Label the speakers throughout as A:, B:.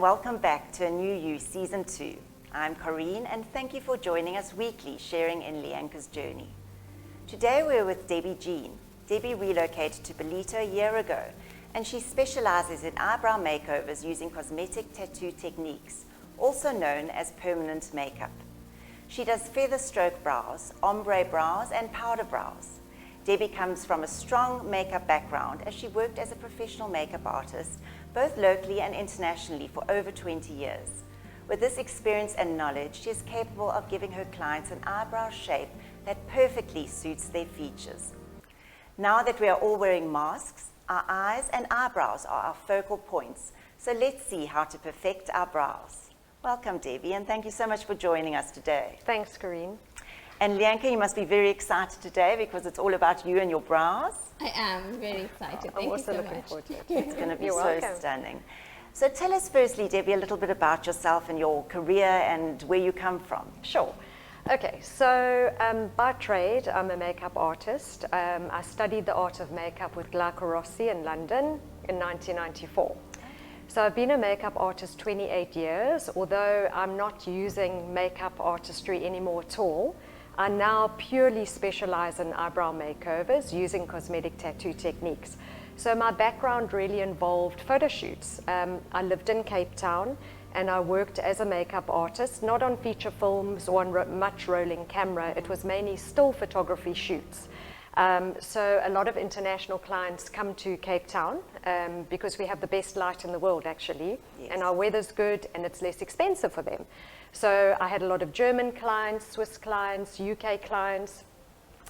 A: and welcome back to A New You Season 2. I'm Corinne, and thank you for joining us weekly, sharing in Lianca's journey. Today we're with Debbie Jean. Debbie relocated to Ballito a year ago, and she specializes in eyebrow makeovers using cosmetic tattoo techniques, also known as permanent makeup. She does feather stroke brows, ombre brows, and powder brows. Debbie comes from a strong makeup background as she worked as a professional makeup artist, both locally and internationally, for over 20 years. With this experience and knowledge, she is capable of giving her clients an eyebrow shape that perfectly suits their features. Now that we are all wearing masks, our eyes and eyebrows are our focal points, so let's see how to perfect our brows. Welcome, Debbie, and thank you so much for joining us today.
B: Thanks, Corinne.
A: And Lianca, you must be very excited today because it's all about you and your brows.
C: I am very excited.
B: I'm
C: Thank you
B: also
C: so
B: looking
C: much.
B: forward to it.
A: It's going to be
B: You're
A: so
B: welcome.
A: stunning. So tell us firstly, Debbie, a little bit about yourself and your career and where you come from.
B: Sure. Okay, so by trade, I'm a makeup artist. I studied the art of makeup with Lianca Rossi in London in 1994. So I've been a makeup artist 28 years, although I'm not using makeup artistry anymore at all. I now purely specialize in eyebrow makeovers using cosmetic tattoo techniques. So my background really involved photo shoots. I lived in Cape Town and I worked as a makeup artist, not on feature films or on much rolling camera. It was mainly still photography shoots. So a lot of international clients come to Cape Town because we have the best light in the world, actually.
A: Yes.
B: And our weather's good and it's less expensive for them. So I had a lot of German clients, Swiss clients, UK clients,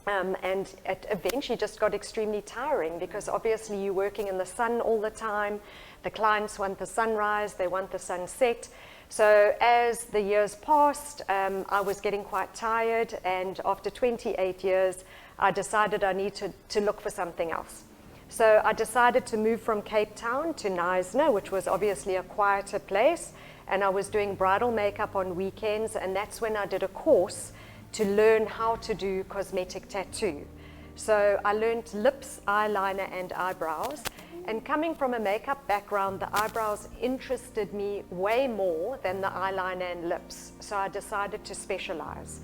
B: and it eventually just got extremely tiring because obviously you're working in the sun all the time. The clients want the sunrise, they want the sunset. So as the years passed, I was getting quite tired, and after 28 years, I decided I needed to look for something else. So I decided to move from Cape Town to Knysna, which was obviously a quieter place, and I was doing bridal makeup on weekends, and that's when I did a course to learn how to do cosmetic tattoo. So I learned lips, eyeliner, and eyebrows. And coming from a makeup background, the eyebrows interested me way more than the eyeliner and lips. So I decided to specialize.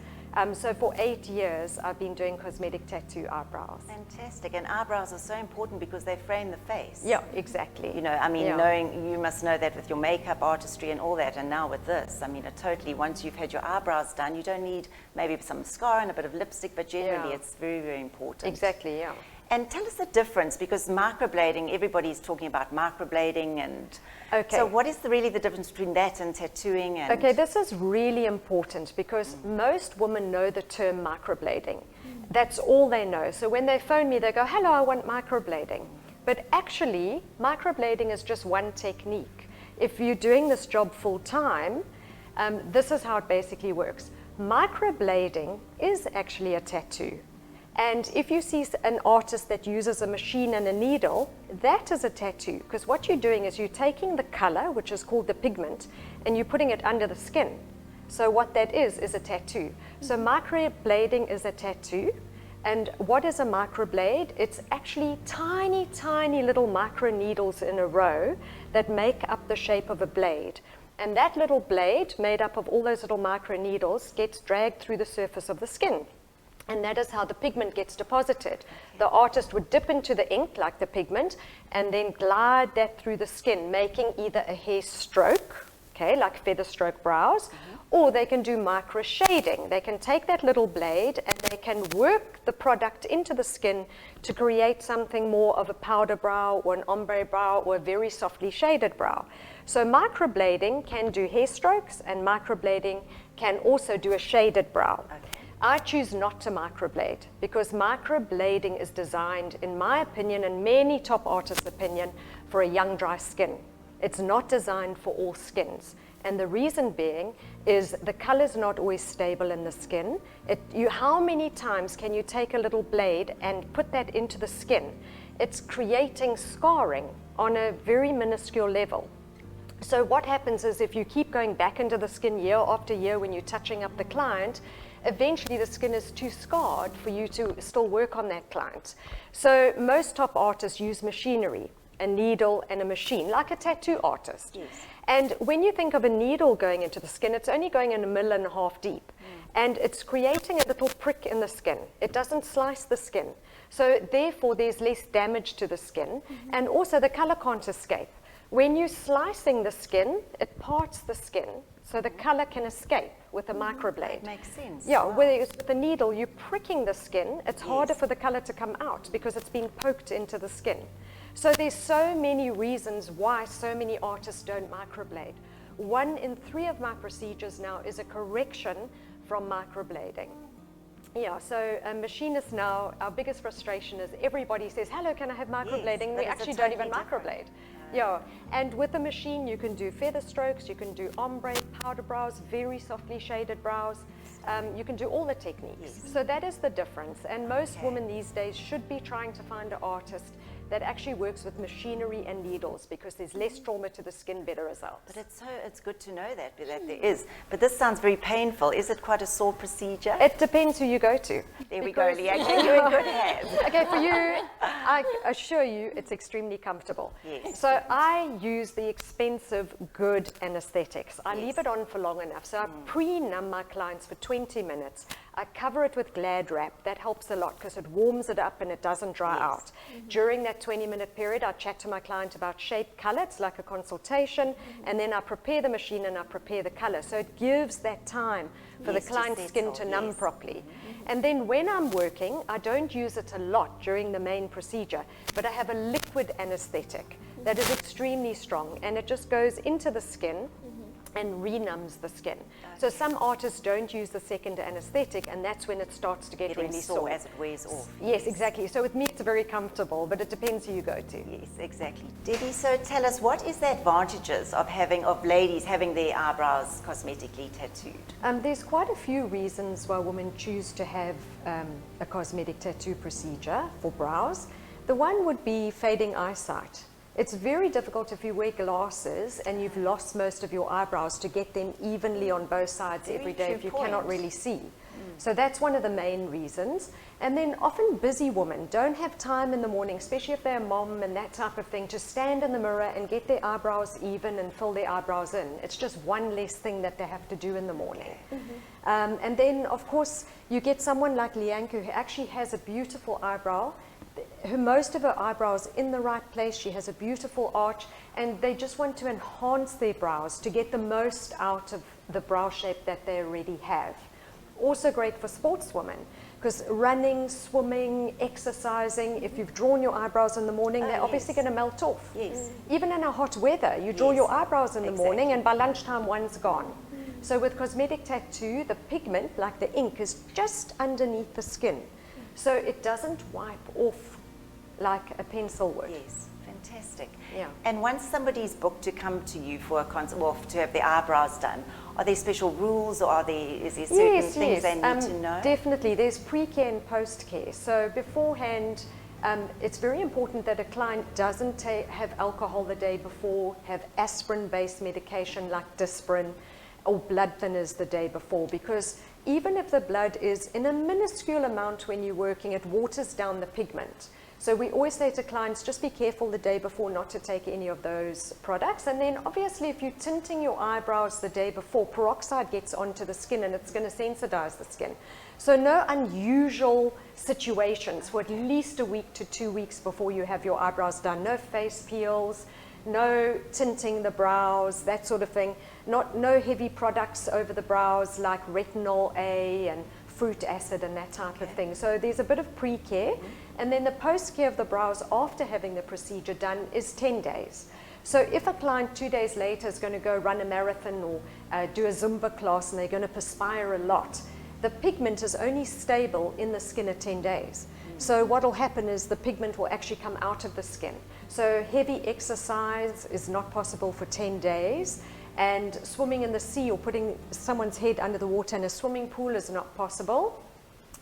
B: So for 8 years, I've been doing cosmetic tattoo eyebrows.
A: Fantastic. And eyebrows are so important because they frame the face.
B: Yeah, exactly.
A: You know, I mean,
B: Yeah.
A: you must know that with your makeup artistry and all that, and now with this, I mean, it totally, once you've had your eyebrows done, you don't need maybe some mascara and a bit of lipstick, but generally
B: Yeah.
A: it's very, very important.
B: Exactly, yeah.
A: And tell us the difference, because microblading, everybody's talking about microblading, and
B: Okay.
A: so what is really the difference between that and tattooing? And
B: Okay, this is really important because most women know the term microblading. That's all they know. So when they phone me, they go, hello, I want microblading. But actually, microblading is just one technique. If you're doing this job full time, this is how it basically works. Microblading is actually a tattoo. And if you see an artist that uses a machine and a needle, that is a tattoo. Because what you're doing is you're taking the color, which is called the pigment, and you're putting it under the skin. So what that is a tattoo. So microblading is a tattoo. And what is a microblade? It's actually tiny, tiny little micro needles in a row that make up the shape of a blade. And that little blade, made up of all those little micro needles, gets dragged through the surface of the skin. And that is how the pigment gets deposited. The artist would dip into the ink, like the pigment, and then glide that through the skin, making either a hair stroke, okay, like feather stroke brows, or they can do micro shading. They can take that little blade and they can work the product into the skin to create something more of a powder brow or an ombre brow or a very softly shaded brow. So microblading can do hair strokes, and microblading can also do a shaded brow. I choose not to microblade because microblading is designed, in my opinion and many top artists' opinion, for a young, dry skin. It's not designed for all skins. And the reason being is the color's not always stable in the skin. How many times can you take a little blade and put that into the skin? It's creating scarring on a very minuscule level. So what happens is if you keep going back into the skin year after year when you're touching up the client, eventually the skin is too scarred for you to still work on that client. So most top artists use machinery, a needle and a machine, like a tattoo artist.
A: Yes.
B: And when you think of a needle going into the skin, it's only going in 1.5 mm deep. And it's creating a little prick in the skin. It doesn't slice the skin. So therefore, there's less damage to the skin. And also, the color can't escape. When you're slicing the skin, it parts the skin, so the color can escape with a microblade.
A: That makes sense.
B: Yeah,
A: Wow.
B: whereas with the needle, you're pricking the skin. It's harder
A: Yes.
B: for the color to come out because it's being poked into the skin. So there's so many reasons why so many artists don't microblade. 1 in 3 of my procedures now is a correction from microblading. Yeah, so machinists now, our biggest frustration is everybody says, hello, can I have microblading?
A: but
B: We
A: it's
B: actually
A: a
B: don't
A: totally
B: even
A: different.
B: microblade. Yeah, and with the machine, you can do feather strokes, you can do ombre, powder brows, very softly shaded brows. You can do all the techniques.
A: Yes.
B: So that is the difference. And most
A: Okay.
B: women these days should be trying to find an artist that actually works with machinery and needles because there's less trauma to the skin, better results.
A: But it's good to know that there is. But this sounds very painful. Is it quite a sore procedure?
B: It depends who you go to.
A: There we go,
B: Because-
A: Lianca. You're in good hands.
B: Okay, for you, I assure you it's extremely comfortable.
A: Yes.
B: So I use the expensive, good anesthetics. I leave
A: Yes.
B: it on for long enough. So I pre-numb my clients for 20 minutes. I cover it with Glad wrap. That helps a lot because it warms it up and it doesn't dry
A: Yes.
B: out. During that 20-minute period, I chat to my client about shape, color. It's like a consultation. And then I prepare the machine and I prepare the color. So it gives that time for
A: Yes,
B: the
A: to
B: client's skin to
A: settle,
B: numb
A: yes.
B: properly. And then when I'm working, I don't use it a lot during the main procedure, but I have a liquid anesthetic that is extremely strong, and it just goes into the skin and renumbs the skin. So some artists don't use the second anesthetic, and that's when it starts to get
A: Getting
B: really
A: sore
B: sore.
A: as it wears off.
B: Yes, exactly. So with me, it's very comfortable, but it depends who you go to.
A: Yes, exactly. Debbie, so tell us, what is the advantages of ladies having their eyebrows cosmetically tattooed?
B: There's quite a few reasons why women choose to have a cosmetic tattoo procedure for brows. The one would be fading eyesight. It's very difficult if you wear glasses and you've lost most of your eyebrows to get them evenly on both sides
A: Very
B: every day
A: true
B: if you
A: point.
B: cannot really see. So that's one of the main reasons. And then often busy women don't have time in the morning, especially if they're a mom and that type of thing, to stand in the mirror and get their eyebrows even and fill their eyebrows in. It's just one less thing that they have to do in the morning. And then, of course, you get someone like Lianca who actually has a beautiful eyebrow. Most of her eyebrows in the right place. She has a beautiful arch, and they just want to enhance their brows to get the most out of the brow shape that they already have. Also great for sportswomen, because running, swimming, exercising, if you've drawn your eyebrows in the morning, they're obviously
A: yes.
B: going to melt off.
A: Yes.
B: Even in a hot weather, you draw
A: Yes,
B: your eyebrows in the morning,
A: exactly.
B: and by lunchtime, one's gone. So with cosmetic tattoo, the pigment, like the ink, is just underneath the skin. So it doesn't wipe off like a pencil would.
A: Yes, fantastic.
B: Yeah.
A: And once somebody's booked to come to you for a to have their eyebrows done, are there special rules, or is there certain things they need to know?
B: Definitely. There's pre-care and post-care. So beforehand, it's very important that a client doesn't have alcohol the day before, have aspirin-based medication like Disprin, or blood thinners the day before, because even if the blood is in a minuscule amount when you're working, it waters down the pigment. So we always say to clients, just be careful the day before not to take any of those products. And then obviously if you're tinting your eyebrows the day before, peroxide gets onto the skin and it's going to sensitize the skin. So no unusual situations for at least a week to 2 weeks before you have your eyebrows done. No face peels, no tinting the brows, that sort of thing. No heavy products over the brows like retinol A and fruit acid and that type of thing. So there's a bit of pre-care. And then the post-care of the brows after having the procedure done is 10 days. So if a client 2 days later is going to go run a marathon or do a Zumba class and they're going to perspire a lot, the pigment is only stable in the skin at 10 days. So what will happen is the pigment will actually come out of the skin. So heavy exercise is not possible for 10 days. And swimming in the sea or putting someone's head under the water in a swimming pool is not possible.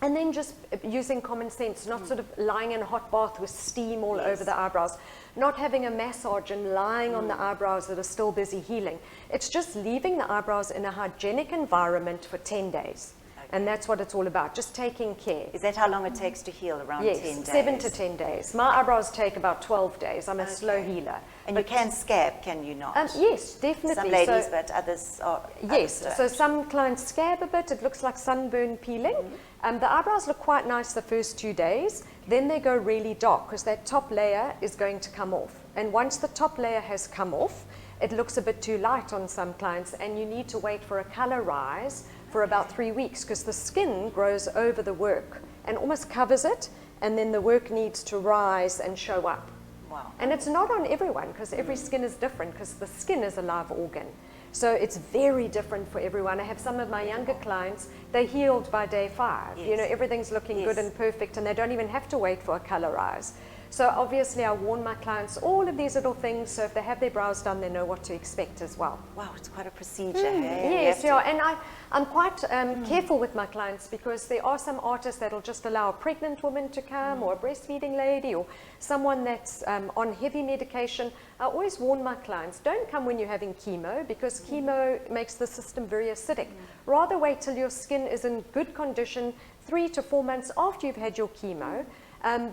B: And then just using common sense, not sort of lying in a hot bath with steam all over the eyebrows, not having a massage and lying on the eyebrows that are still busy healing. It's just leaving the eyebrows in a hygienic environment for 10 days. And that's what it's all about, just taking care.
A: Is that how long it takes to heal? Around 10 days?
B: 7 to 10 days. My eyebrows take about 12 days. I'm a slow healer.
A: And you can scab, can you not?
B: Yes, definitely.
A: Some ladies, but others are.
B: Yes,
A: others
B: so
A: don't.
B: some clients scab a bit. It looks like sunburn peeling. The eyebrows look quite nice the first 2 days. Then they go really dark because that top layer is going to come off. And once the top layer has come off, it looks a bit too light on some clients, and you need to wait for a color rise for about 3 weeks because the skin grows over the work and almost covers it, and then the work needs to rise and show up.
A: Wow.
B: And it's not on everyone because every skin is different because the skin is a live organ. So it's very different for everyone. I have some of my younger clients, they healed by day 5.
A: Yes.
B: You know, everything's looking
A: Yes.
B: good and perfect, and they don't even have to wait for a color rise. So obviously I warn my clients all of these little things, so if they have their brows done, they know what to expect as well.
A: Wow, it's quite a procedure. Hey? You
B: Yes,
A: have to-
B: yeah, and I'm quite careful with my clients because there are some artists that'll just allow a pregnant woman to come or a breastfeeding lady or someone that's on heavy medication. I always warn my clients, don't come when you're having chemo because chemo makes the system very acidic. Rather wait till your skin is in good condition 3 to 4 months after you've had your chemo.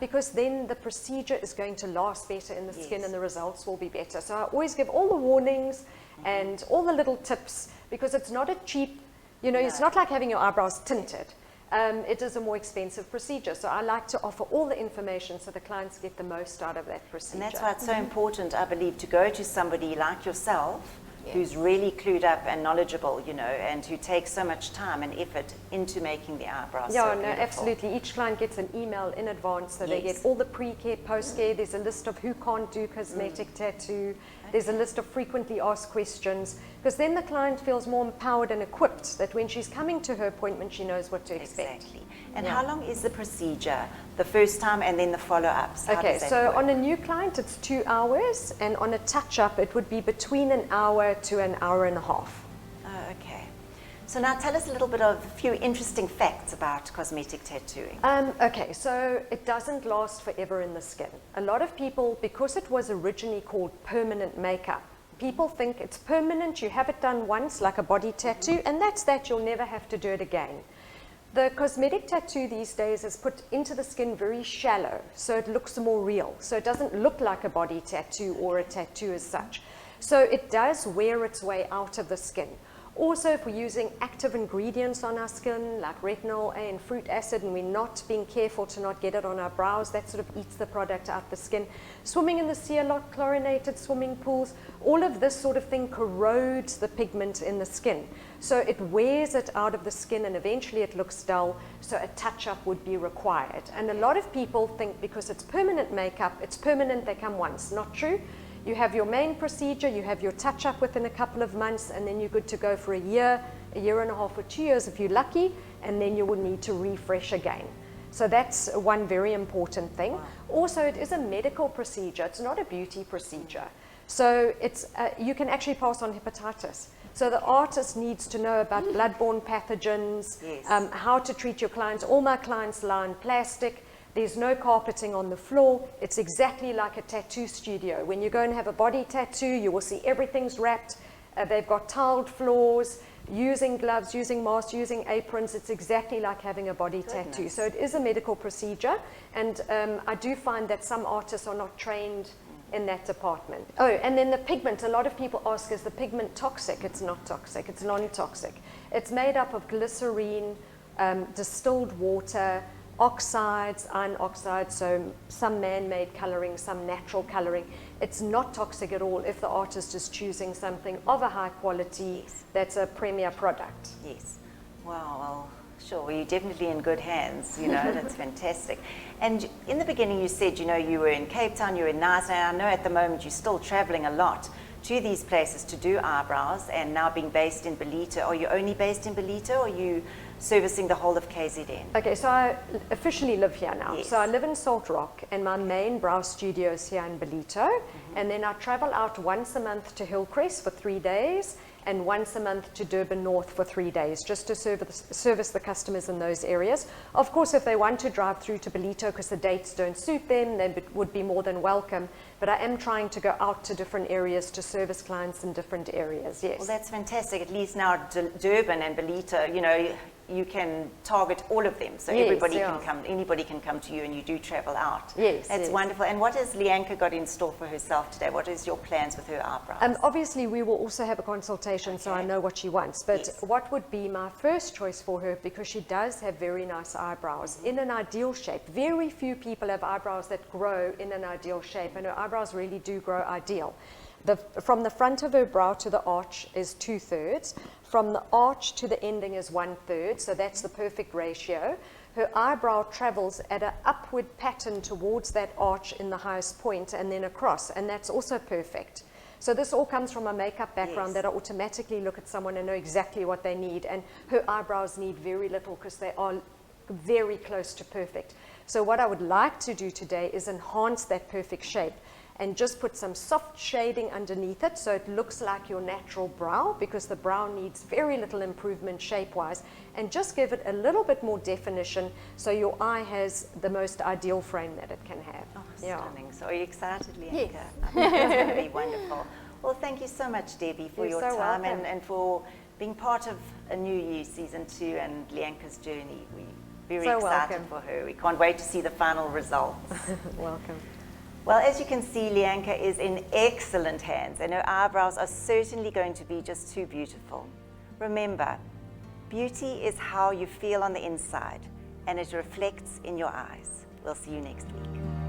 B: Because then the procedure is going to last better in the skin and the results will be better. So I always give all the warnings and all the little tips because it's not a cheap, you know, it's not like having your eyebrows tinted. It is a more expensive procedure. So I like to offer all the information so the clients get the most out of that procedure.
A: And that's why it's so important, I believe, to go to somebody like yourself who's really clued up and knowledgeable, you know, and who takes so much time and effort into making the eyebrows
B: Yeah,
A: so
B: no,
A: beautiful.
B: absolutely. Each client gets an email in advance, so they get all the pre-care, post-care. There's a list of who can't do cosmetic tattoo. There's a list of frequently asked questions, because then the client feels more empowered and equipped that when she's coming to her appointment, she knows what to expect.
A: Exactly. And how long is the procedure? The first time and then the follow-ups? How
B: Okay,
A: does that
B: so
A: work?
B: on a new client, it's 2 hours, and on a touch-up, it would be between an hour to an hour and a half.
A: Oh, okay. So now tell us a little bit of a few interesting facts about cosmetic tattooing.
B: Okay, so it doesn't last forever in the skin. A lot of people, because it was originally called permanent makeup, people think it's permanent, you have it done once, like a body tattoo, and that's that, you'll never have to do it again. The cosmetic tattoo these days is put into the skin very shallow, so it looks more real. So it doesn't look like a body tattoo or a tattoo as such. So it does wear its way out of the skin. Also, if we're using active ingredients on our skin, like retinol A and fruit acid, and we're not being careful to not get it on our brows, that sort of eats the product out the skin. Swimming in the sea a lot, chlorinated swimming pools, all of this sort of thing corrodes the pigment in the skin. So it wears it out of the skin and eventually it looks dull, so a touch-up would be required. And a lot of people think because it's permanent makeup, it's permanent, they come once. Not true. You have your main procedure, you have your touch-up within a couple of months, and then you're good to go for a year and a half, or 2 years if you're lucky, and then you will need to refresh again. So that's one very important thing. Also, it is a medical procedure, it's not a beauty procedure. So it's, you can actually pass on hepatitis. So the artist needs to know about bloodborne pathogens, how to treat your clients. All my clients lie in plastic. There's no carpeting on the floor. It's exactly like a tattoo studio. When you go and have a body tattoo, you will see everything's wrapped. They've got tiled floors, using gloves, using masks, using aprons. It's exactly like having a body tattoo. So it is a medical procedure. And I do find that some artists are not trained in that department. Oh, and then the pigment. A lot of people ask, is the pigment toxic? It's not toxic. It's non-toxic. It's made up of glycerine, distilled water, oxides, iron oxides, so some man-made coloring, some natural coloring. It's not toxic at all if the artist is choosing something of a high quality that's a premier product.
A: Yes. Wow, well, sure. Well, you're definitely in good hands, you know, that's fantastic. And in the beginning you said, you know, you were in Cape Town, you were in Naza, and I know at the moment you're still traveling a lot to these places to do eyebrows, and now being based in Belito. Are you only based in Belito, or are you servicing the whole of KZN?
B: Okay, so I officially live here now.
A: Yes.
B: So I live in Salt Rock, and my main brow studio is here in Belito. And then I travel out once a month to Hillcrest for 3 days, and once a month to Durban North for 3 days, just to service the customers in those areas. Of course, if they want to drive through to Belito because the dates don't suit them, they would be more than welcome. But I am trying to go out to different areas to service clients in different areas, yes.
A: Well, that's fantastic. At least now Durban and Belito, you know, you can target all of them, so
B: Yes,
A: everybody
B: yeah.
A: can come, anybody can come to you, and you do travel out.
B: Yes,
A: That's
B: yes.
A: wonderful. And what has Lianca got in store for herself today? What is your plans with her eyebrows?
B: Obviously, we will also have a consultation, so I
A: Okay.
B: know what she wants. But
A: Yes.
B: what would be my first choice for her, because she does have very nice eyebrows in an ideal shape. Very few people have eyebrows that grow in an ideal shape, and her eyebrows really do grow ideal. From the front of her brow to the arch is 2/3. From the arch to the ending is 1/3, so that's the perfect ratio. Her eyebrow travels at an upward pattern towards that arch in the highest point and then across, and that's also perfect. So this all comes from a makeup background
A: Yes.
B: that I automatically look at someone and know exactly what they need, and her eyebrows need very little because they are very close to perfect. So what I would like to do today is enhance that perfect shape and just put some soft shading underneath it so it looks like your natural brow, because the brow needs very little improvement shape-wise, and just give it a little bit more definition so your eye has the most ideal frame that it can have.
A: Oh, stunning. So are you excited, Lianca?
B: Yes.
A: I think it's going to be wonderful. Well, thank you so much, Debbie, for
B: You're
A: your
B: so
A: time
B: welcome.
A: and for being part of A New You Season 2 and Lianca's journey. We're very
B: So
A: excited
B: welcome.
A: for her. We can't wait to see the final results.
B: Welcome.
A: Well, as you can see, Lianca is in excellent hands, and her eyebrows are certainly going to be just too beautiful. Remember, beauty is how you feel on the inside, and it reflects in your eyes. We'll see you next week.